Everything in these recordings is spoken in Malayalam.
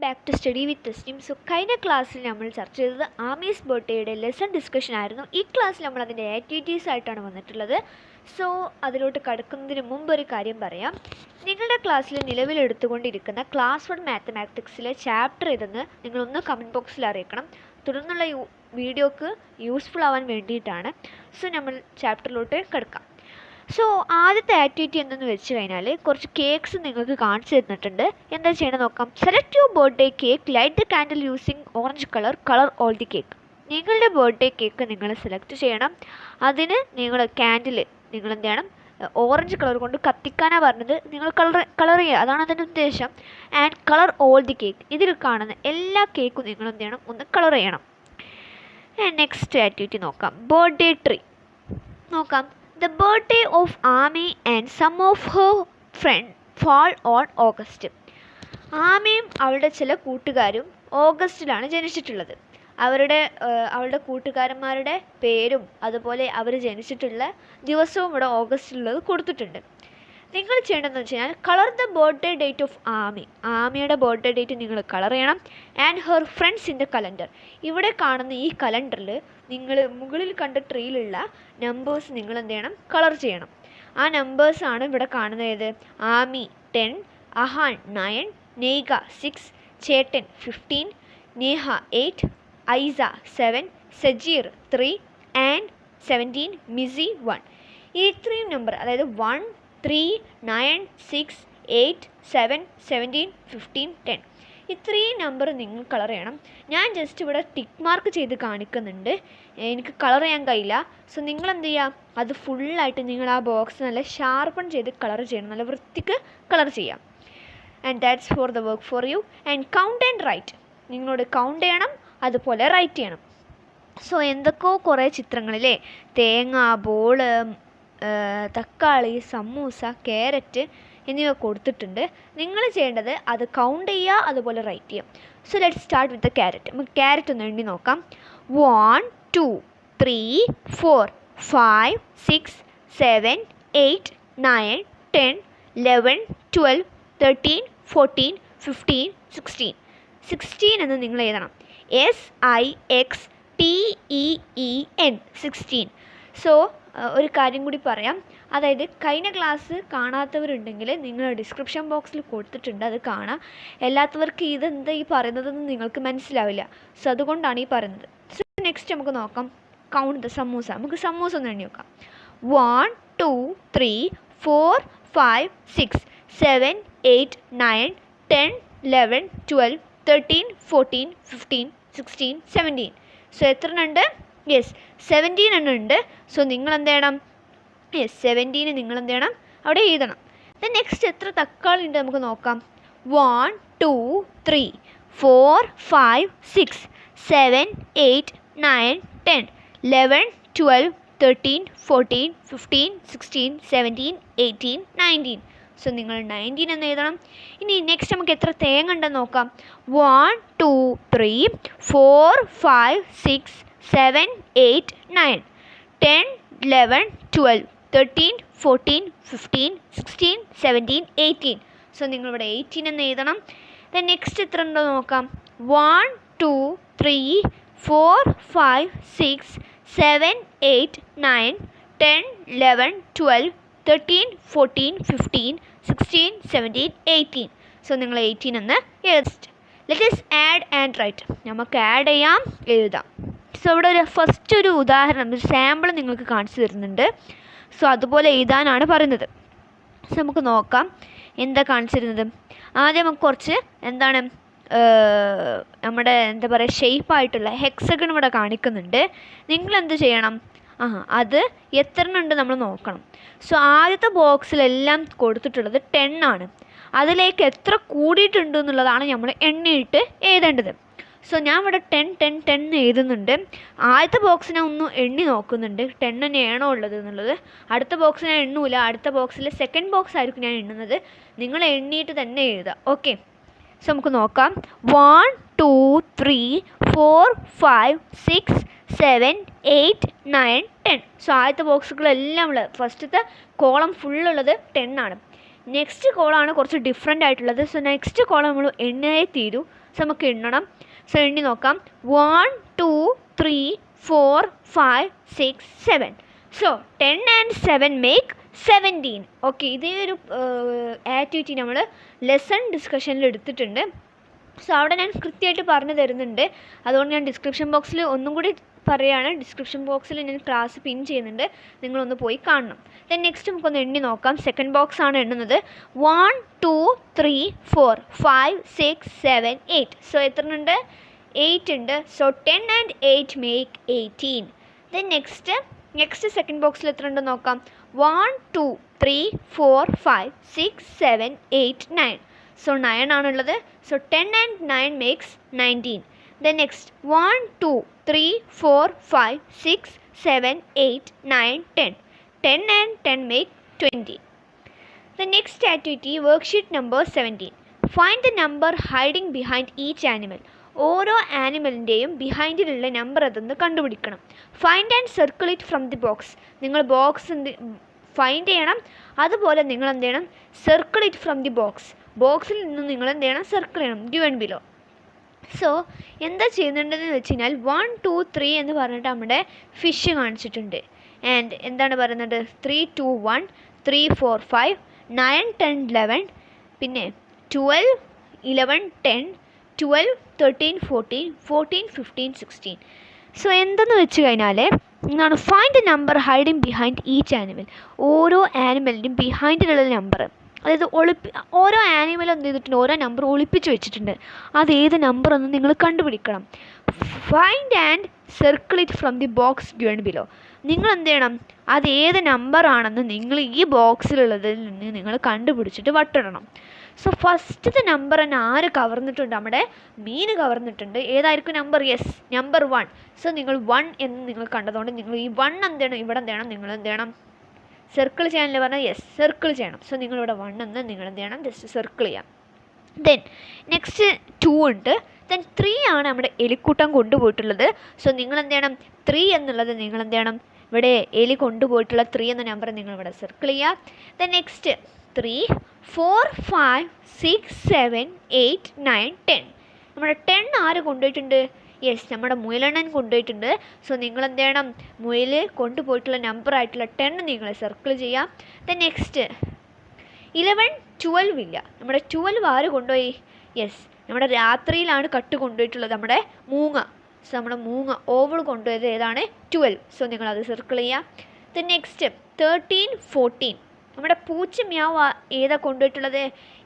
Back to study with Tasnim. So കഴിഞ്ഞ ക്ലാസ്സിൽ നമ്മൾ ചർച്ച ചെയ്തത് ആമീസ് ബർത്ത്ഡേയുടെ ലെസൺ ഡിസ്കഷൻ ആയിരുന്നു. ഈ ക്ലാസ്സിൽ നമ്മൾ അതിൻ്റെ ആക്ടിവിറ്റീസ് ആയിട്ടാണ് വന്നിട്ടുള്ളത്. സോ അതിലോട്ട് കടക്കുന്നതിന് മുമ്പ് ഒരു കാര്യം പറയാം. നിങ്ങളുടെ ക്ലാസ്സിൽ നിലവിലെടുത്തുകൊണ്ടിരിക്കുന്ന ക്ലാസ് 1 മാത്തമാറ്റിക്സിലെ ചാപ്റ്റർ ഏതെന്ന് നിങ്ങളൊന്ന് കമൻറ്റ് ബോക്സിൽ അറിയിക്കണം. തുടർന്നുള്ള വീഡിയോക്ക് യൂസ്ഫുൾ ആവാൻ വേണ്ടിയിട്ടാണ്. സോ നമ്മൾ ചാപ്റ്ററിലോട്ട് കിടക്കാം. സോ ആദ്യത്തെ ആക്ടിവിറ്റി എന്തെന്ന് വെച്ച് കഴിഞ്ഞാൽ കുറച്ച് കേക്ക്സ് നിങ്ങൾക്ക് കാണിച്ചു തന്നിട്ടുണ്ട്. എന്താ ചെയ്യണം നോക്കാം. Select your birthday cake, light the candle using orange colour all the cake. നിങ്ങളുടെ ബർത്ത്ഡേ കേക്ക് നിങ്ങൾ സെലക്ട് ചെയ്യണം. അതിന് നിങ്ങൾ ക്യാൻഡിൽ നിങ്ങൾ എന്ത് ചെയ്യണം, ഓറഞ്ച് കളർ കൊണ്ട് കത്തിക്കാനാണ് പറഞ്ഞത്. നിങ്ങൾ കളർ ചെയ്യുക, അതാണ് അതിൻ്റെ ഉദ്ദേശം. And colour all the cake. ഇതിൽ കാണുന്ന എല്ലാ കേക്കും നിങ്ങൾ എന്ത് ചെയ്യണം, ഒന്ന് കളർ ചെയ്യണം. നെക്സ്റ്റ് ആക്ടിവിറ്റി നോക്കാം. ബർത്ത്ഡേ ട്രീ നോക്കാം. The birthday of Amy and some of her friends fall on August. ആമയും അവളുടെ ചില കൂട്ടുകാരും ഓഗസ്റ്റിലാണ് ജനിച്ചിട്ടുള്ളത്. അവളുടെ കൂട്ടുകാരന്മാരുടെ പേരും അതുപോലെ അവർ ജനിച്ചിട്ടുള്ള ദിവസവും ഇവിടെ ഓഗസ്റ്റിലുള്ളത് കൊടുത്തിട്ടുണ്ട്. നിങ്ങൾ ചെയ്യേണ്ടതെന്ന് വെച്ച് കഴിഞ്ഞാൽ colour the birthday date of ആമിയുടെ ബർത്ത്ഡേ ഡേറ്റ് നിങ്ങൾ കളർ ചെയ്യണം. And her friends in the calendar. ഇവിടെ കാണുന്ന ഈ കലണ്ടറിൽ നിങ്ങൾ മുകളിൽ കണ്ട ട്രീയിലുള്ള നമ്പേഴ്സ് നിങ്ങൾ എന്ത് ചെയ്യണം, കളർ ചെയ്യണം. ആ നമ്പേഴ്സാണ് ഇവിടെ കാണുന്നത്. ആമി 10, അഹാൻ 9, നേഗ 6, ചേട്ടൻ 15, നേഹ 8, ഐസ 7, സജീർ 3 ആൻഡ് 17, മിസി 1. ഈ ഇത്രയും നമ്പർ, അതായത് 1, 3, 9, 6, 8, 7, 17, 15, 10 ഇത്രയും നമ്പർ നിങ്ങൾ കളർ ചെയ്യണം. ഞാൻ ജസ്റ്റ് ഇവിടെ ടിക്ക് മാർക്ക് ചെയ്ത് കാണിക്കുന്നുണ്ട്, എനിക്ക് കളർ ചെയ്യാൻ കഴിയില്ല. സോ നിങ്ങൾ എന്ത് ചെയ്യുക, അത് ഫുള്ളായിട്ട് നിങ്ങൾ ആ ബോക്സ് നല്ല ഷാർപ്പൺ ചെയ്ത് കളർ ചെയ്യണം, നല്ല വൃത്തിക്ക് കളർ ചെയ്യാം. And that's for the work for you. And count and write. നിങ്ങളോട് കൗണ്ട് ചെയ്യണം, അതുപോലെ റൈറ്റ് ചെയ്യണം. സോ എന്തൊക്കെയോ കുറേ ചിത്രങ്ങളിലെ തേങ്ങ, ബോള്, തക്കാളി, സമൂസ, ക്യാരറ്റ് എന്നിവ കൊടുത്തിട്ടുണ്ട്. നിങ്ങൾ ചെയ്യേണ്ടത് അത് കൗണ്ട് ചെയ്യുക, അതുപോലെ റൈറ്റ് ചെയ്യാം. So let's start with the carrot. നമുക്ക് ക്യാരറ്റ് ഒന്ന് എണ്ണി നോക്കാം. 1, 2, 3, 4, 5, 6, 7, 8, 9, 10, 11, 12, 13, 14, 15, 16. 16 എന്ന് നിങ്ങൾ എഴുതണം. SIXTEEN 16. സോ ഒരു കാര്യം കൂടി പറയാം. അതായത് കഴിഞ്ഞ ക്ലാസ് കാണാത്തവരുണ്ടെങ്കിൽ നിങ്ങൾ ഡിസ്ക്രിപ്ഷൻ ബോക്സിൽ കൊടുത്തിട്ടുണ്ട്, അത് കാണാം. എല്ലാത്തവർക്ക് ഇതെന്താ ഈ പറയുന്നതെന്ന് നിങ്ങൾക്ക് മനസ്സിലാവില്ല. സോ അതുകൊണ്ടാണ് ഈ പറയുന്നത്. സോ നെക്സ്റ്റ് നമുക്ക് നോക്കാം. Count the samosa. നമുക്ക് സമൂസ ഒന്ന് എണ്ണി നോക്കാം. 1, 2, 3, 4, 5, 6, 7, 8, 9, 10, 11, 12, 13, 14, 15, 16, 17. സോ എത്ര ഉണ്ട്? യെസ്, 17 എണ്ണം ഉണ്ട്. സോ നിങ്ങൾ എന്ത് ചെയ്യണം? യെസ്, 17 നിങ്ങൾ എന്ത് ചെയ്യണം, അവിടെ എഴുതണം. ദെൻ നെക്സ്റ്റ് എത്ര തക്കാളി ഉണ്ട് നമുക്ക് നോക്കാം. 1, 2, 3, 4, 5, 6, 7, 8, 9, 10, 11, 12, 13, 14, 15, 16, 17, 18, 19. സോ നിങ്ങൾ 19 എന്ന് എഴുതണം. ഇനി നെക്സ്റ്റ് നമുക്ക് എത്ര തേങ്ങ ഉണ്ടെന്ന് നോക്കാം. 1, 2, 3, 4, 5, 6, 7, 8, 9, 10, 11, 12, 13, 14, 15, 16, 17, 18. സോ നിങ്ങളിവിടെ 18 എന്ന് എഴുതണം. ദെൻ നെക്സ്റ്റ് എത്ര ഉണ്ടോ നോക്കാം. 1, 2, 3, 4, 5, 6, 7, 8, 9, 10, 11, 12, 13, 14, 15, 16, 17, 18. സോ നിങ്ങൾ 18 എന്ന് എഴുതി. Let us add and write. നമുക്ക് ആഡ് ചെയ്യാം, എഴുതാം. സോ ഇവിടെ ഫസ്റ്റ് ഒരു ഉദാഹരണം, ഒരു സാമ്പിൾ നിങ്ങൾക്ക് കാണിച്ചു തരുന്നുണ്ട്. സോ അതുപോലെ എഴുതാനാണ് പറയുന്നത്. സോ നമുക്ക് നോക്കാം എന്താ കാണിച്ചിരുന്നത്. ആദ്യം നമുക്ക് കുറച്ച് എന്താണ് നമ്മുടെ എന്താ പറയുക ഷേപ്പായിട്ടുള്ള ഹെക്സഗൺ ഇവിടെ കാണിക്കുന്നുണ്ട്. നിങ്ങൾ എന്ത് ചെയ്യണം, അത് എത്ര ഉണ്ട് നമ്മൾ നോക്കണം. സോ ആദ്യത്തെ ബോക്സിലെല്ലാം കൊടുത്തിട്ടുള്ളത് 10 ആണ്. അതിലേക്ക് എത്ര കൂടിയിട്ടുണ്ട് എന്നുള്ളതാണ് നമ്മൾ എണ്ണിയിട്ട് എഴുതേണ്ടത്. സോ ഞാൻ ഇവിടെ 10, 10, 10 എഴുതുന്നുണ്ട്. ആദ്യത്തെ ബോക്സിനെ ഒന്ന് എണ്ണി നോക്കുന്നുണ്ട്, 10 തന്നെയാണോ ഉള്ളത് എന്നുള്ളത്. അടുത്ത ബോക്സിനെ എണ്ണൂല, അടുത്ത ബോക്സിൽ സെക്കൻഡ് ബോക്സ് ആയിരിക്കും ഞാൻ എണ്ണുന്നത്. നിങ്ങൾ എണ്ണിയിട്ട് തന്നെ എഴുതുക. ഓക്കെ, സോ നമുക്ക് നോക്കാം. 1, 2, 3, 4, 5, 6, 7, 8, 9, 10. സോ ആദ്യത്തെ ബോക്സുകളെല്ലാം ഉള്ളത്, ഫസ്റ്റത്തെ കോളം ഫുള്ളുള്ളത് 10 ആണ്. നെക്സ്റ്റ് കോളാണ് കുറച്ച് ഡിഫറെൻ്റ് ആയിട്ടുള്ളത്. സോ നെക്സ്റ്റ് കോളം നമ്മൾ എണ്ണേ തീരൂ. സോ നമുക്ക് എണ്ണണം. സോ എണ്ണി നോക്കാം. 1 2 3 4 5 6 7. So 10 and 7 make 17. ഓക്കെ, ഇതേ ഒരു ആക്ടിവിറ്റി നമ്മൾ ലെസൺ ഡിസ്കഷനിൽ എടുത്തിട്ടുണ്ട്. സോ അവിടെ ഞാൻ കൃത്യമായിട്ട് പറഞ്ഞു തരുന്നുണ്ട്. അതുകൊണ്ട് ഞാൻ ഡിസ്ക്രിപ്ഷൻ ബോക്സിൽ ഒന്നും കൂടി പറയുകയാണ്. ഡിസ്ക്രിപ്ഷൻ ബോക്സിൽ ഞാൻ ക്ലാസ് പിൻ ചെയ്യുന്നുണ്ട്, നിങ്ങളൊന്ന് പോയി കാണണം. ദെൻ നെക്സ്റ്റ് നമുക്കൊന്ന് എണ്ണി നോക്കാം. സെക്കൻഡ് ബോക്സ് ആണ് എണ്ണുന്നത്. 1 2 3 4 5 6 7 8. സോ എത്ര ഉണ്ട്? 8 ഉണ്ട്. So 10 and 8 make 18. Then next second ബോക്സിൽ എത്ര ഉണ്ടെന്ന് നോക്കാം. 1 2 3 4 5 6 7 8 9. സോ 9 ആണുള്ളത്. So 10 and 9 makes 19. Then next 1 2 3 4 5 6 7 8 9 10. 10 and 10 make 20. The next activity, worksheet number 17. Find the number hiding behind each animal. ഓരോ ആനിമലിൻ്റെയും ബിഹൈൻഡിലുള്ള നമ്പർ അതെന്ന് കണ്ടുപിടിക്കണം. Find and circle it from the box. നിങ്ങൾ ബോക്സ് ഫൈൻഡ് ചെയ്യണം. അതുപോലെ നിങ്ങൾ എന്ത് ചെയ്യണം? Circle it from the box. ബോക്സിൽ നിന്ന് നിങ്ങൾ എന്ത് ചെയ്യണം? സർക്കിൾ ചെയ്യണം. Given below. സോ എന്താ ചെയ്യുന്നുണ്ടെന്ന് വെച്ച് കഴിഞ്ഞാൽ 1 2 3 എന്ന് പറഞ്ഞിട്ട് നമ്മുടെ ഫിഷ് കാണിച്ചിട്ടുണ്ട്. ആൻഡ് എന്താണ് പറയുന്നത്? 3 2 1 3 4 5 9 10 11 പിന്നെ 12 11 10 12 13 14 14 15 16. സോ എന്തെന്ന് വെച്ച് കഴിഞ്ഞാൽ എന്താണ്? Find the number hiding behind each animal. ഓരോ ആനിമലിൻ്റെയും ബിഹൈൻഡിലുള്ള നമ്പർ, അതായത് ഓരോ ആനിമൽ എന്ത് ചെയ്തിട്ടുണ്ട്? ഓരോ നമ്പർ ഒളിപ്പിച്ച് വെച്ചിട്ടുണ്ട്. അത് ഏത് നമ്പർ എന്ന് നിങ്ങൾ കണ്ടുപിടിക്കണം. Find and circle it from the box given below. നിങ്ങൾ എന്ത് ചെയ്യണം? അത് ഏത് നമ്പറാണെന്ന് നിങ്ങൾ ഈ ബോക്സിലുള്ളതിൽ നിന്ന് നിങ്ങൾ കണ്ടുപിടിച്ചിട്ട് വട്ടിടണം. സോ ഫസ്റ്റത്തെ നമ്പർ തന്നെ ആര് കവർന്നിട്ടുണ്ട്? നമ്മുടെ മീൻ കവർന്നിട്ടുണ്ട്. ഏതായിരിക്കും നമ്പർ? Yes, number 1. സോ നിങ്ങൾ 1 എന്ന് നിങ്ങൾ കണ്ടതുകൊണ്ട് നിങ്ങൾ ഈ 1 എന്ത് ചെയ്യണം? ഇവിടെ എന്ത് ചെയ്യണം? നിങ്ങൾ എന്ത് ചെയ്യണം? സർക്കിൾ ചെയ്യാനല്ലേ പറഞ്ഞാൽ? യെസ്, സർക്കിൾ ചെയ്യണം. സോ നിങ്ങളിവിടെ 1 എന്ന് നിങ്ങൾ എന്ത് ചെയ്യണം? ജസ്റ്റ് സർക്കിൾ ചെയ്യാം. ദെൻ നെക്സ്റ്റ് 2 ഉണ്ട്. ദെൻ 3 ആണ് നമ്മുടെ എലിക്കൂട്ടം കൊണ്ടുപോയിട്ടുള്ളത്. സോ നിങ്ങൾ എന്ത് ചെയ്യണം? 3 എന്നുള്ളത് നിങ്ങൾ എന്ത് ചെയ്യണം? ഇവിടെ എലി കൊണ്ടുപോയിട്ടുള്ള 3 എന്ന നമ്പർ നിങ്ങളിവിടെ സർക്കിൾ ചെയ്യുക. Then next 3 4 5 6 7 8 9 10. നമ്മുടെ 10 ആര് കൊണ്ടുപോയിട്ടുണ്ട്? യെസ്, നമ്മുടെ മുയലെണ്ണൻ കൊണ്ടുപോയിട്ടുണ്ട്. സോ നിങ്ങൾ എന്ത് ചെയ്യണം? മുയൽ കൊണ്ടുപോയിട്ടുള്ള നമ്പറായിട്ടുള്ള 10 നിങ്ങൾ സർക്കിൾ ചെയ്യാം. ദെൻ നെക്സ്റ്റ് 11 12 ഇല്ല. നമ്മുടെ 12 ആര് കൊണ്ടുപോയി? യെസ്, നമ്മുടെ രാത്രിയിലാണ് കട്ട് കൊണ്ടുപോയിട്ടുള്ളത് നമ്മുടെ മൂങ്ങ. സോ നമ്മുടെ മൂങ്ങ ഓവൾ കൊണ്ടുപോയത് ഏതാണ്? 12. സോ നിങ്ങളത് സർക്കിൾ ചെയ്യാം. Then next 13 14. നമ്മുടെ പൂച്ച മ്യാവ് ഏതാ കൊണ്ടുപോയിട്ടുള്ളത്?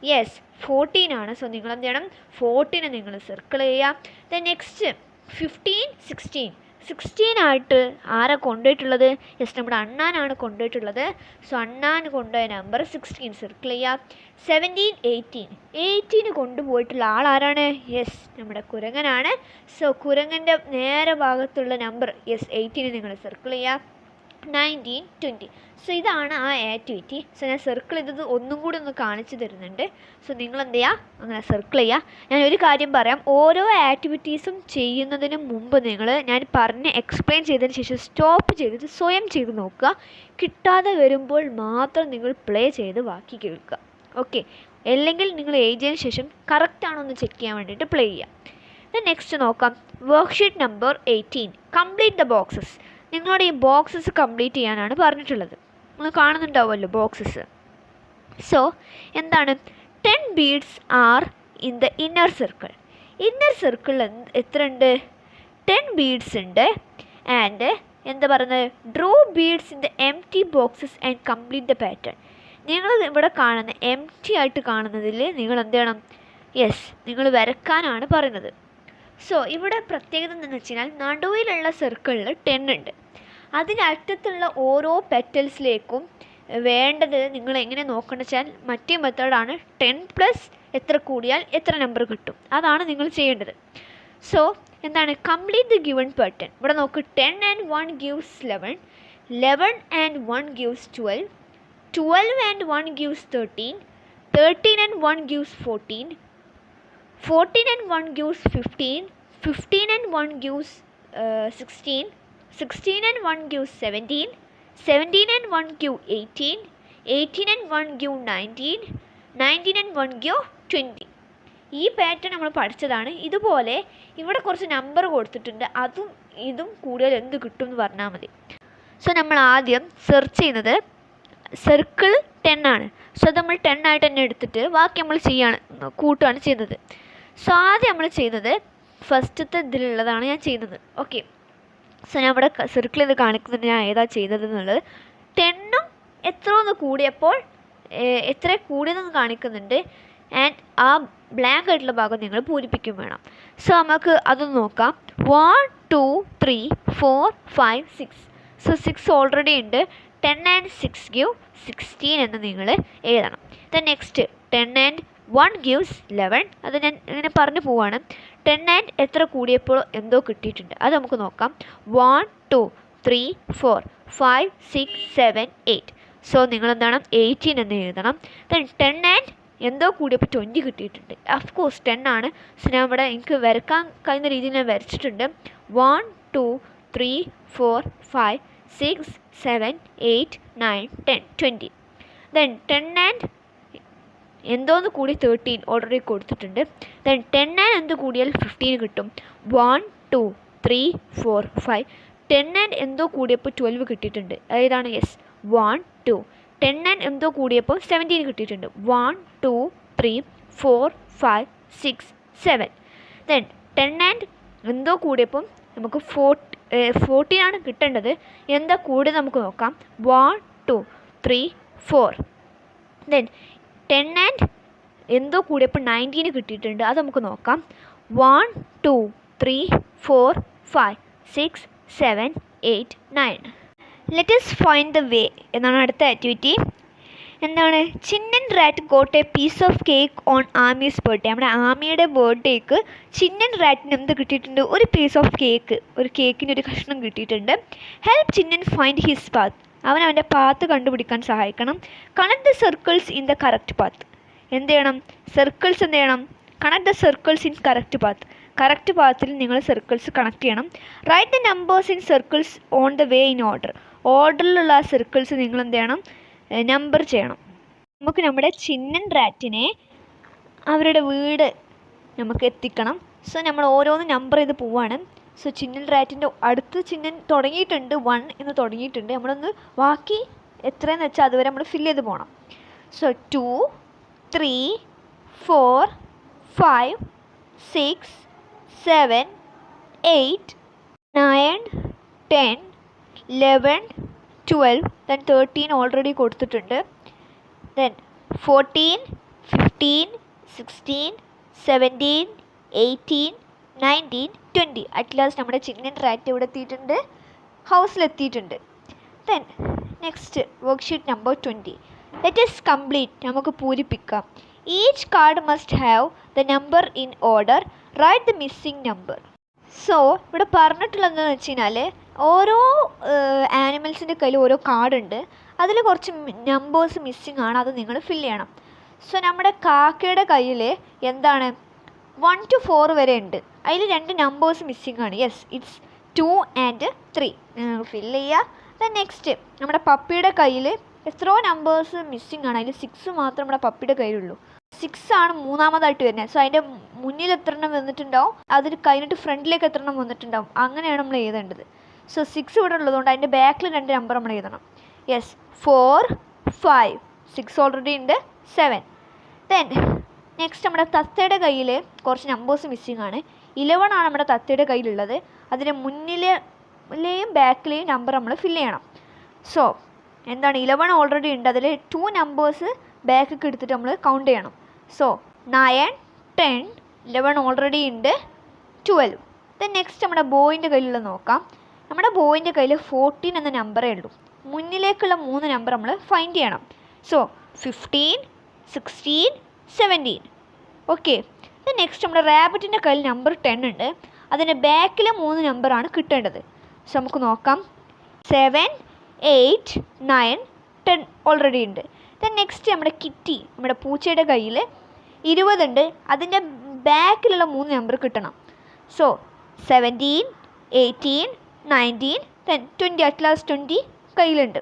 യെസ്, 14 ആണ്. സോ നിങ്ങൾ എന്ത് ചെയ്യണം? 14 നിങ്ങൾ സർക്കിൾ ചെയ്യുക. Then next 15 16. 16 ആയിട്ട് ആരാ കൊണ്ടുപോയിട്ടുള്ളത്? യെസ്, നമ്മുടെ അണ്ണാനാണ് കൊണ്ടുപോയിട്ടുള്ളത്. സോ അണ്ണാൻ കൊണ്ടുപോയ നമ്പർ 16 സർക്കിൾ ചെയ്യുക. 17 18. 18 കൊണ്ടുപോയിട്ടുള്ള ആൾ ആരാണ്? യെസ്, നമ്മുടെ കുരങ്ങനാണ്. സോ കുരങ്ങൻ്റെ നേരെ ഭാഗത്തുള്ള നമ്പർ യെസ് 18 നിങ്ങൾ സർക്കിൾ ചെയ്യുക. 19 20. സോ ഇതാണ് ആ ആക്ടിവിറ്റി. സോ ഞാൻ സർക്കിൾ ചെയ്തത് ഒന്നും കൂടി ഒന്ന് കാണിച്ചു തരുന്നുണ്ട്. സോ നിങ്ങൾ എന്ത് ചെയ്യുക? അങ്ങനെ സർക്കിൾ ചെയ്യുക. ഞാൻ ഒരു കാര്യം പറയാം. ഓരോ ആക്ടിവിറ്റീസും ചെയ്യുന്നതിന് മുമ്പ് ഞാൻ പറഞ്ഞ് എക്സ്പ്ലെയിൻ ചെയ്തതിന് ശേഷം സ്റ്റോപ്പ് ചെയ്തിട്ട് സ്വയം ചെയ്ത് നോക്കുക. കിട്ടാതെ വരുമ്പോൾ മാത്രം നിങ്ങൾ പ്ലേ ചെയ്ത് ബാക്കി കേൾക്കുക. ഓക്കെ, അല്ലെങ്കിൽ നിങ്ങൾ എഴുതിയതിന് ശേഷം കറക്റ്റാണോ എന്ന് ചെക്ക് ചെയ്യാൻ വേണ്ടിയിട്ട് പ്ലേ ചെയ്യാം. ദെൻ നെക്സ്റ്റ് നോക്കാം. Worksheet number 18. Complete the boxes. നിങ്ങളുടെ ഈ ബോക്സസ് കംപ്ലീറ്റ് ചെയ്യാനാണ് പറഞ്ഞിട്ടുള്ളത്. നിങ്ങൾ കാണുന്നുണ്ടാവുമല്ലോ ബോക്സസ്. സോ എന്താണ്? 10 beads are in the inner circle. Inner സർക്കിളിൽ എത്ര ഉണ്ട്? 10 ബീഡ്സ് ഉണ്ട്. ആൻഡ് എന്താ പറയുന്നത്? Draw beads in the empty boxes and complete the pattern. നിങ്ങൾ ഇവിടെ കാണുന്ന എംപ്റ്റി ആയിട്ട് കാണുന്നതിൽ നിങ്ങൾ എന്ത് ചെയ്യണം? യെസ്, നിങ്ങൾ വരക്കാനാണ് പറയുന്നത്. സോ ഇവിടെ പ്രത്യേകത എന്താണെന്ന് വെച്ച് കഴിഞ്ഞാൽ നടുവിലുള്ള സർക്കിളിൽ 10 ഉണ്ട്. അതിനറ്റത്തുള്ള ഓരോ പെറ്റൽസിലേക്കും വേണ്ടത് നിങ്ങൾ എങ്ങനെ നോക്കേണ്ടത് വെച്ചാൽ മറ്റേ മെത്തേഡാണ്. 10 പ്ലസ് എത്ര കൂടിയാൽ എത്ര നമ്പർ കിട്ടും, അതാണ് നിങ്ങൾ ചെയ്യേണ്ടത്. സോ എന്താണ്? Complete the given pattern. ഇവിടെ നോക്ക്. 10 and 1 gives 11. 11 and 1 gives 12. 12 and 1 gives 13. 13 and 1 gives 14. 14 and 1 gives 15. 15 and 1 gives 16. 16 and 1 gives 17. 17 and 1 gives 18. 18 and 1 give 19, 19 and 1 give 20. ഈ പാറ്റേൺ നമ്മൾ പഠിച്ചതാണ്. ഇതുപോലെ ഇവിടെ കുറച്ച് നമ്പർ കൊടുത്തിട്ടുണ്ട്, അതും ഇതും കൂടുതൽ എന്ത് കിട്ടും എന്ന് പറഞ്ഞാൽ മതി. സോ നമ്മൾ ആദ്യം സെർച്ച് ചെയ്യുന്നത് സർക്കിൾ 10 ആണ്. സോ അത് നമ്മൾ 10 ആയിട്ട് തന്നെ എടുത്തിട്ട് ബാക്കി നമ്മൾ കൂട്ടുകയാണ് ചെയ്യുന്നത്. സോ ആദ്യം നമ്മൾ ചെയ്യുന്നത് ഫസ്റ്റത്തെ ഇതിലുള്ളതാണ് ഞാൻ ചെയ്യുന്നത്. ഓക്കെ, സോ ഞാൻ ഇവിടെ സർക്കിൾ ഇത് കാണിക്കുന്നുണ്ട് ഞാൻ ഏതാ ചെയ്തത് എന്നുള്ളത്. 10ഉം എത്ര ഒന്ന് കൂടിയപ്പോൾ എത്ര കൂടിയതെന്ന് കാണിക്കുന്നുണ്ട്. ആൻഡ് ആ ബ്ലാങ്ക് ആയിട്ടുള്ള ഭാഗം നിങ്ങൾ പൂരിപ്പിക്കും വേണം. സോ നമുക്ക് അതൊന്ന് നോക്കാം. 1 2 3 4 5 6. സോ 6 ഓൾറെഡി ഉണ്ട്. 10 and 6 give 16 എന്ന് നിങ്ങൾ എഴുതണം. Then next 10 and 1 gives 11. അത് ഞാൻ ഇങ്ങനെ പറഞ്ഞു പോവാണ്. 10 and എത്ര കൂടിയപ്പോൾ എന്തോ കിട്ടിയിട്ടുണ്ട്, അത് നമുക്ക് നോക്കാം. 1 2 3 4 5 6 7 8. സോ നിങ്ങൾ എന്താണ് 18 എന്ന് എഴുതണം. ദെൻ 10 and എന്തോ കൂടിയപ്പോൾ 20 കിട്ടിയിട്ടുണ്ട്. അഫ്കോഴ്സ് 10 ആണ്. സോ ഞാൻ ഇവിടെ എനിക്ക് വരക്കാൻ കഴിയുന്ന രീതിയിൽ ഞാൻ വരച്ചിട്ടുണ്ട്. 1 2 3 4 5 6 7 8 9 10 20. ദെൻ 10 and എന്തോന്ന് കൂടി 13 ഓൾറെഡി കൊടുത്തിട്ടുണ്ട്. ദെൻ 10 and എന്ത് കൂടിയാൽ 15 കിട്ടും. 1 2 3 4 5. 10 and എന്തോ കൂടിയപ്പോൾ 12 കിട്ടിയിട്ടുണ്ട്. ഏതാണ്? യെസ് 1 2. 10 and എന്തോ കൂടിയപ്പോൾ 17 കിട്ടിയിട്ടുണ്ട്. 1 2 3 4 5 6 7. ദെൻ 10 and എന്തോ കൂടിയപ്പം നമുക്ക് 14 ആണ് കിട്ടേണ്ടത്. എന്താ കൂടി നമുക്ക് നോക്കാം. 1 2 3 4. ദെൻ 10 and എന്തോ കൂടിയപ്പോൾ 19 കിട്ടിയിട്ടുണ്ട്, അത് നമുക്ക് നോക്കാം. 1 2 3 4 5 6 7 8 9. Let us find the way എന്നാണ് അടുത്ത ആക്ടിവിറ്റി. എന്താണ്? Chinnan rat got a piece of cake on Ammi's birthday. നമ്മുടെ ആമിയുടെ ബർത്ത്ഡേക്ക് ചിന്നൻ റാറ്റിന് എന്ത് കിട്ടിയിട്ടുണ്ട്? ഒരു പീസ് ഓഫ് കേക്ക്, ഒരു കേക്കിന് ഒരു കഷ്ണം കിട്ടിയിട്ടുണ്ട്. Help Chinnan find his path. അവൻ്റെ പാത്ത് കണ്ടുപിടിക്കാൻ സഹായിക്കണം. Connect the circles in the correct path. എന്ത് ചെയ്യണം? സർക്കിൾസ് എന്ത് ചെയ്യണം? Connect the circles in correct path. Correct പാത്തിൽ നിങ്ങൾ സർക്കിൾസ് കണക്ട് ചെയ്യണം. Write the numbers in circles on the way in order. ഓർഡറിലുള്ള ആ സർക്കിൾസ് നിങ്ങൾ എന്ത് ചെയ്യണം? നമ്പർ ചെയ്യണം. നമുക്ക് നമ്മുടെ ചിന്നൻ റാറ്റിനെ അവരുടെ വീട് നമുക്ക് എത്തിക്കണം. സോ നമ്മൾ ഓരോന്ന് നമ്പർ ചെയ്ത് പോവാണ്. സോ ചിന്നൻ റാറ്റിൻ്റെ അടുത്ത് ചിന്നൻ തുടങ്ങിയിട്ടുണ്ട്, 1 എന്ന് തുടങ്ങിയിട്ടുണ്ട്. നമ്മളൊന്ന് ബാക്കി എത്രയെന്ന് വെച്ചാൽ അതുവരെ നമ്മൾ ഫില്ല് ചെയ്ത് പോകണം. സോ 2 3 4 5 6 7 8 9 10 11 12. ദെൻ 13 ഓൾറെഡി കൊടുത്തിട്ടുണ്ട്. ദെൻ 14 15 16 17 18 19 20. അറ്റ് ലാസ്റ്റ് നമ്മുടെ ചിന്നൻ റാറ്റ് ഇവിടെ എത്തിയിട്ടുണ്ട്, ഹൗസിലെത്തിയിട്ടുണ്ട്. Then next worksheet number 20. Let us complete. നമുക്ക് പൂരിപ്പിക്കാം. Each card must have the number in order. Write the missing number. So ഇവിടെ പറഞ്ഞിട്ടുള്ളതെന്ന് വെച്ച് കഴിഞ്ഞാൽ ഓരോ ആനിമൽസിൻ്റെ കയ്യിൽ ഓരോ കാർഡുണ്ട്, അതിൽ കുറച്ച് നമ്പേഴ്സ് മിസ്സിംഗ് ആണ്, അത് നിങ്ങൾ ഫില്ല് ചെയ്യണം. സോ നമ്മുടെ കാക്കയുടെ കയ്യിൽ എന്താണ് 1 to 4 വരെ ഉണ്ട്, അതിൽ 2 നമ്പേഴ്സ് മിസ്സിംഗ് ആണ്. Yes, it's 2 and 3. ഫില്ല് ചെയ്യുക. ദെൻ നെക്സ്റ്റ് നമ്മുടെ പപ്പിയുടെ കയ്യിൽ എത്രയോ നമ്പേഴ്സ് മിസ്സിംഗ് ആണ്, അതിൽ 6 മാത്രം നമ്മുടെ പപ്പിയുടെ കയ്യിലുള്ളൂ. 6 ആണ് മൂന്നാമതായിട്ട് വരുന്നത്. സോ അതിൻ്റെ മുന്നിൽ എത്ര എണ്ണം വന്നിട്ടുണ്ടാവും, അതിൽ കഴിഞ്ഞിട്ട് ഫ്രണ്ടിലേക്ക് എത്ര എണ്ണം വന്നിട്ടുണ്ടാവും, അങ്ങനെയാണ് നമ്മൾ എഴുതേണ്ടത്. സോ 6 ഇവിടെ ഉള്ളതുകൊണ്ട് അതിൻ്റെ ബാക്കിൽ 2 നമ്പർ നമ്മൾ എഴുതണം. യെസ് 4 5. 6 ഓൾറെഡി ഉണ്ട്. 7. ദെൻ നെക്സ്റ്റ് നമ്മുടെ തത്തയുടെ കയ്യിൽ കുറച്ച് നമ്പേഴ്സ് മിസ്സിംഗ് ആണ്. 11 ആണ് നമ്മുടെ തത്തയുടെ കയ്യിലുള്ളത്. അതിൻ്റെ മുന്നിലെയും ബാക്കിലെയും നമ്പർ നമ്മൾ ഫില്ല് ചെയ്യണം. സോ എന്താണ് 11 ഓൾറെഡി ഉണ്ട്, അതിൽ 2 നമ്പേഴ്സ് ബാക്കൊക്കെ എടുത്തിട്ട് നമ്മൾ കൗണ്ട് ചെയ്യണം. സോ 9 10 11 ഓൾറെഡി ഉണ്ട്. 12. ദെൻ നെക്സ്റ്റ് നമ്മുടെ ബോയിൻ്റെ കയ്യിലുള്ള നോക്കാം. നമ്മുടെ ബോയിൻ്റെ കയ്യിൽ 14 എന്ന നമ്പറേ ഉള്ളൂ. മുന്നിലേക്കുള്ള 3 നമ്പർ നമ്മൾ ഫൈൻഡ് ചെയ്യണം. സോ 15 16 17. ഓക്കെ. ദെൻ നെക്സ്റ്റ് നമ്മുടെ റാബിറ്റിൻ്റെ കയ്യിൽ നമ്പർ 10 ഉണ്ട്, അതിൻ്റെ ബാക്കിലെ 3 നമ്പറാണ് കിട്ടേണ്ടത്. സോ നമുക്ക് നോക്കാം. 7 8 9 10 ഓൾറെഡി ഉണ്ട്. ദെൻ നെക്സ്റ്റ് നമ്മുടെ കിറ്റി, നമ്മുടെ പൂച്ചയുടെ കയ്യിൽ 20 ഉണ്ട്, അതിൻ്റെ ബാക്കിലുള്ള 3 നമ്പർ കിട്ടണം. സോ 17 18 19 10 20. അറ്റ് ലാസ്റ്റ് 20 കയ്യിലുണ്ട്.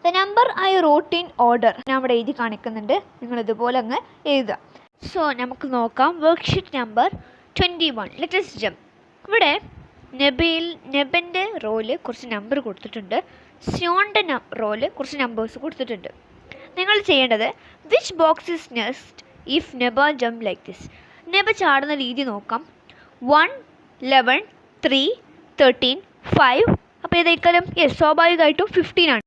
The number I rote in order ഞാൻ അവിടെ എഴുതി കാണിക്കുന്നുണ്ട്, നിങ്ങൾ ഇതുപോലെ അങ്ങ് എഴുതുക. സോ നമുക്ക് നോക്കാം worksheet number 21. Let us jump. ഇവിടെ നെബൻ്റെ റോയിൽ കുറച്ച് നമ്പർ കൊടുത്തിട്ടുണ്ട്, സ്യോണിൻ്റെ റോയിൽ കുറച്ച് നമ്പേഴ്സ് കൊടുത്തിട്ടുണ്ട്. നിങ്ങൾ ചെയ്യേണ്ടത് which box is next if Neba jump like this. Neba ചാടുന്ന രീതി നോക്കാം. 1, 11, 3, 13, 5. അപ്പോൾ ഏതേക്കാലും സ്വാഭാവികമായിട്ടും 15 ആണ്.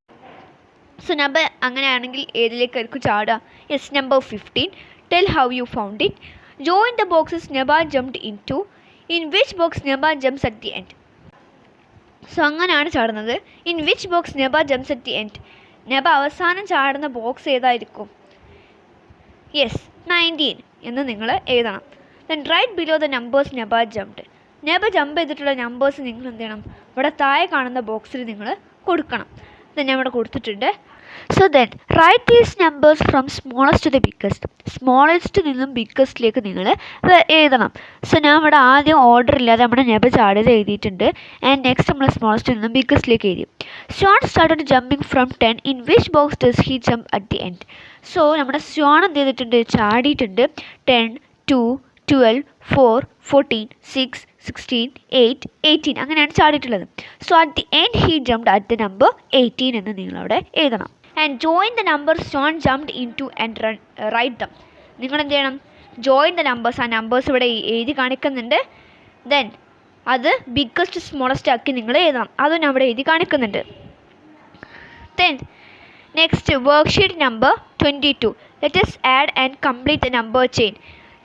സോ നെബ അങ്ങനെയാണെങ്കിൽ ഏതിലേക്കായിരിക്കും ചാടുക? Yes, number 15. Tell how you found it. Join the boxes Neba jumped into. In which box Neba jumps at the end. So അങ്ങനെയാണ് ചാടുന്നത്. In which box Neba jumps at the end. Neba അവസാനം ചാടുന്ന ബോക്സ് ഏതായിരിക്കും? യെസ്, 19 എന്ന് നിങ്ങൾ എഴുതണം. Then write below the numbers Neba jumped. Neba jump ചെയ്തിട്ടുള്ള നമ്പേഴ്സ് നിങ്ങൾ എന്ത് ചെയ്യണം? ഇവിടെ താഴെ കാണുന്ന ബോക്സിൽ നിങ്ങൾ കൊടുക്കണം. ഇത് ഞാൻ ഇവിടെ കൊടുത്തിട്ടുണ്ട്. So then write these numbers from smallest to the biggest. Smallest നിന്നും ബിഗ്ഗസ്റ്റിലേക്ക് നിങ്ങൾ എഴുതണം. സോ ഞാൻ ഇവിടെ ആദ്യം ഓർഡർ ഇല്ലാതെ നമ്മുടെ നെബ ചാടിയത് എഴുതിയിട്ടുണ്ട്. ആൻഡ് നെക്സ്റ്റ് നമ്മൾ സ്മോളസ്റ്റ് നിന്നും ബിഗ്ഗസ്റ്റിലേക്ക് എഴുതി. Stone started jumping from 10. In which box does he jump at the end. So നമ്മുടെ സ്റ്റോൺ എന്ത് ചെയ്തിട്ടുണ്ട്? ചാടിയിട്ടുണ്ട്. 10, 2, 12, 4, 14, 6, 16, 8, 18 അങ്ങനെയാണ് ചാടിയിട്ടുള്ളത്. So at the end he jumped at the number 18 എന്ന് നിങ്ങളവിടെ എഴുതണം. And join the number stone jumped into and write them. നിങ്ങൾ എന്ത് ചെയ്യണം? Join the numbers. ആ നമ്പേഴ്സ് ഇവിടെ എഴുതി കാണിക്കുന്നുണ്ട്. ദെൻ അത് ബിഗ്ഗസ്റ്റ് സ്മോളസ്റ്റ് ആക്കി നിങ്ങൾ എഴുതണം. അതും ഞാൻ ഇവിടെ എഴുതി കാണിക്കുന്നുണ്ട്. Then next worksheet number 22. Let us add and complete the number chain.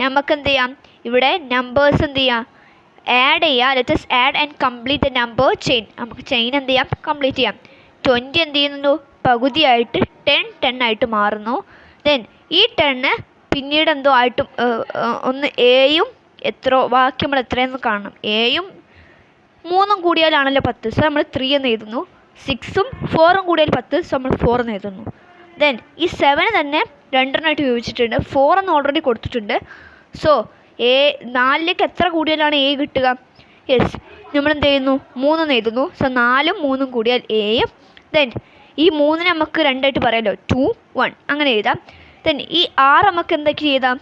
നമുക്ക് എന്ത് ചെയ്യാം? ഇവിടെ നമ്പേഴ്സ് എന്ത് ചെയ്യാം? ആഡ് ചെയ്യുക. Let us add and complete the number chain. നമുക്ക് ചെയിൻ എന്ത് ചെയ്യാം? കംപ്ലീറ്റ് ചെയ്യാം. 20 എന്ത് ചെയ്യുന്നു? പകുതിയായിട്ട് 10 ആയിട്ട് മാറുന്നു. ദെൻ ഈ 10 പിന്നീട് എന്തോ ആയിട്ടും ഒന്ന് എയും ബാക്കി നമ്മൾ എത്രയെന്ന് കാണണം. എയും 3ഉം കൂടിയാലാണല്ലോ 10. സോ നമ്മൾ 3 എന്ന് എഴുതുന്നു. 6ഉം 4ഉം കൂടിയാൽ 10. സോ നമ്മൾ 4 എന്ന് എഴുതുന്നു. ദെൻ ഈ 7 തന്നെ 2 ഉപയോഗിച്ചിട്ടുണ്ട്. 4 എന്ന് ഓൾറെഡി കൊടുത്തിട്ടുണ്ട്. സോ 4ലേക്ക് എത്ര കൂടിയാലാണ് എ കിട്ടുക? യെസ്, നമ്മൾ എന്ത് ചെയ്യുന്നു? 3 എന്ന് എഴുതുന്നു. സോ 4ഉം 3ഉം കൂടിയാൽ എയും. ദെൻ ഈ 3 നമുക്ക് 2 ആയിട്ട് പറയാമല്ലോ. 2, 1 അങ്ങനെ എഴുതാം. ദെൻ ഈ 6 നമുക്ക് എന്തൊക്കെ എഴുതാം?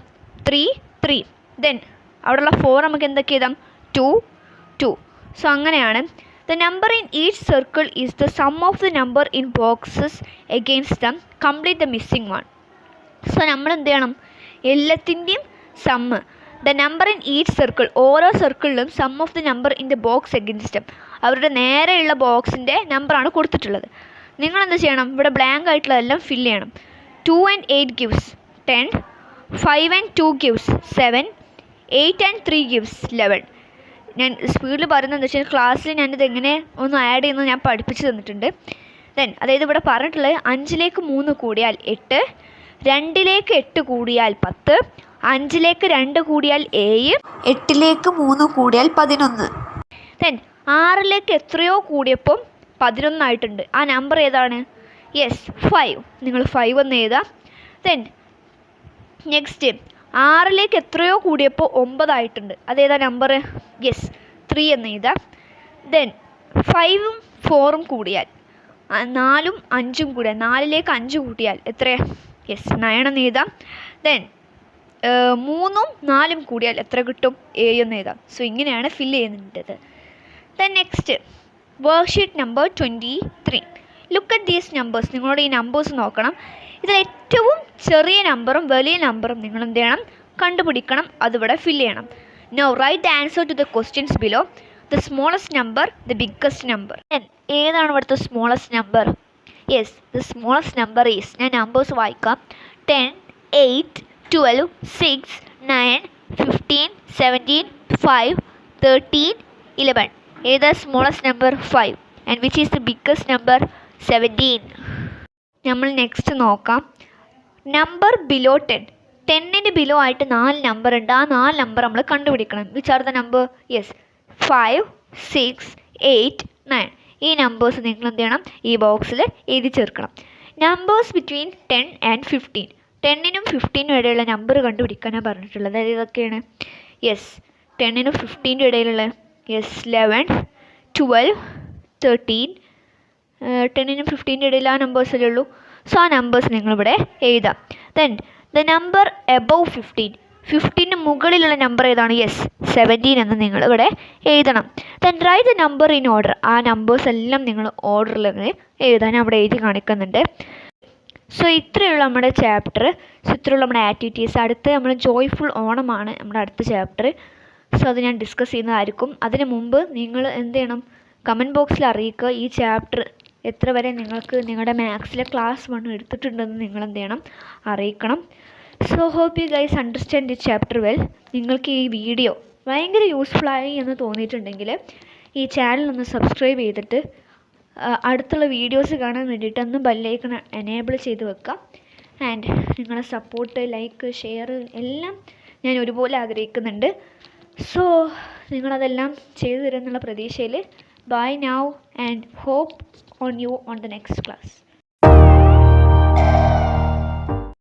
3, 3. ദെൻ അവിടെയുള്ള 4 നമുക്ക് എന്തൊക്കെ എഴുതാം? 2, 2. സോ അങ്ങനെയാണ്. The number in each circle is the sum of the number in boxes against them. Complete the missing one. So നമ്മൾ എന്ത് ചെയ്യണം? എല്ലാത്തിൻ്റെയും sum. The number in each circle, ഓരോ സർക്കിളിലും sum of the number in the box against them. അവരുടെ നേരെയുള്ള ബോക്സിൻ്റെ നമ്പറാണ് കൊടുത്തിട്ടുള്ളത്. നിങ്ങളെന്ത് ചെയ്യണം? ഇവിടെ ബ്ലാങ്ക് ആയിട്ടുള്ളതെല്ലാം ഫില്ല് ചെയ്യണം. 2 and 8 gives 10. 5 and 2 gives 7. 8 and 3 gives 11. ഞാൻ സ്പീഡിൽ പറയുന്നത് വെച്ചാൽ ക്ലാസ്സിൽ ഞാനിത് എങ്ങനെ ഒന്ന് ആഡ് ചെയ്യുന്നത് ഞാൻ പഠിപ്പിച്ച് തന്നിട്ടുണ്ട്. ദെൻ അതായത് ഇവിടെ പറഞ്ഞിട്ടുള്ളത് 5ലേക്ക് 3 കൂടിയാൽ 8, 2ലേക്ക് 8 കൂടിയാൽ 10, 5ലേക്ക് 2 കൂടിയാൽ 7, 8ലേക്ക് 3 കൂടിയാൽ 11. ദെൻ 6ലേക്ക് എത്രയോ കൂടിയപ്പം 11 ആയിട്ടുണ്ട്. ആ നമ്പർ ഏതാണ്? യെസ്, 5. നിങ്ങൾ 5 എന്ന് എഴുതാം. ദെൻ നെക്സ്റ്റ് 6ലേക്ക് എത്രയോ കൂടിയപ്പോൾ 9 ആയിട്ടുണ്ട്. അതേതാ നമ്പർ? യെസ്, 3 എന്ന് എഴുതാം. ദെൻ 5ഉം 4ഉം കൂടിയാൽ 4ഉം 5ഉം കൂടിയാൽ 4ലേക്ക് 5 കൂട്ടിയാൽ എത്ര? യെസ്, 9 എന്ന് എഴുതാം. ദെൻ 3ഉം 4ഉം കൂടിയാൽ എത്ര കിട്ടും? 7 എന്ന് എഴുതാം. സോ ഇങ്ങനെയാണ് ഫില്ല് ചെയ്യുന്നത്. Then next worksheet number 23. Look at these numbers. നിങ്ങളോട് ഈ നമ്പേഴ്സ് നോക്കണം. ഇതിൽ ഏറ്റവും ചെറിയ നമ്പറും വലിയ നമ്പറും നിങ്ങൾ എന്ത് ചെയ്യണം? കണ്ടുപിടിക്കണം. അതിവിടെ ഫില്ല് ചെയ്യണം. Now write the answer to the questions below. The smallest number, the biggest number. ഏതാണ് ഇവിടുത്തെ smallest number? Yes, the smallest number is, ഞാൻ നമ്പേഴ്സ് വായിക്കാം. 10, 8, 12, 6, 9, 15, 17, 5, 13, 11. ഏതാ smallest number? 5. And which is the biggest number? 17. നമ്മൾ നെക്സ്റ്റ് നോക്കാം. Number below 10. 10ന് ബിലോ ആയിട്ട് 4 നമ്പർ ഉണ്ട്. ആ 4 നമ്പർ നമ്മൾ കണ്ടുപിടിക്കണം. Which are the number? Yes, 5, 6, 8, 9. ഈ നമ്പേഴ്സ് നിങ്ങൾ എന്ത് ചെയ്യണം? ഈ ബോക്സിൽ എഴുതി ചേർക്കണം. Numbers between 10 and 15. 10നും 15നും ഇടയിലുള്ള നമ്പർ കണ്ടുപിടിക്കാനാണ് പറഞ്ഞിട്ടുള്ളത്. അതായത് ഇതൊക്കെയാണ്. യെസ്, 10നും 15നും ഇടയിലുള്ള യെസ് 11, 12, 13, 10നും 15ൻ്റെ ഇടയിൽ ആ നമ്പേഴ്സല്ലേ ഉള്ളൂ. സോ ആ നമ്പേഴ്സ് നിങ്ങളിവിടെ എഴുതാം. ദെൻ ദ നമ്പർ എബവ് 15 മുകളിലുള്ള നമ്പർ ഏതാണ്? യെസ്, 17 എന്ന് നിങ്ങളിവിടെ എഴുതണം. Then write the number in order. ആ നമ്പേഴ്സ് എല്ലാം നിങ്ങൾ ഓർഡറിൽ എഴുതാൻ അവിടെ എഴുതി കാണിക്കുന്നുണ്ട്. സോ ഇത്രയുള്ള നമ്മുടെ ചാപ്റ്റർ. സോ ഇത്രയുള്ള നമ്മുടെ ആക്ടിവിറ്റീസ്. അടുത്ത് നമ്മൾ ജോയ്ഫുൾ ഓണമാണ് നമ്മുടെ അടുത്ത ചാപ്റ്റർ. സോ അത് ഞാൻ ഡിസ്കസ് ചെയ്യുന്നതായിരിക്കും. അതിന് മുമ്പ് നിങ്ങൾ എന്ത് ചെയ്യണം? കമൻറ്റ് ബോക്സിൽ അറിയിക്കുക ഈ ചാപ്റ്റർ എത്ര വരെ നിങ്ങൾക്ക് നിങ്ങളുടെ മാത്സിലെ ക്ലാസ് 1 എടുത്തിട്ടുണ്ടെന്ന് നിങ്ങൾ എന്ത് ചെയ്യണം? അറിയിക്കണം. So hope you guys understand the chapter well. നിങ്ങൾക്ക് ഈ വീഡിയോ ഭയങ്കര യൂസ്ഫുള്ളായി എന്ന് തോന്നിയിട്ടുണ്ടെങ്കിൽ ഈ ചാനൽ ഒന്ന് സബ്സ്ക്രൈബ് ചെയ്തിട്ട് അടുത്തുള്ള വീഡിയോസ് കാണാൻ വേണ്ടിയിട്ട് ഒന്ന് ബെല്ലൈക്കൺ എനേബിൾ ചെയ്ത് വെക്കാം. ആൻഡ് നിങ്ങളുടെ സപ്പോർട്ട്, ലൈക്ക്, ഷെയർ എല്ലാം ഞാൻ ഒരുപോലെ ആഗ്രഹിക്കുന്നുണ്ട്. സോ നിങ്ങളതെല്ലാം ചെയ്തു തരുമെന്നുള്ള പ്രതീക്ഷയിൽ bye now and hope on you on the next class.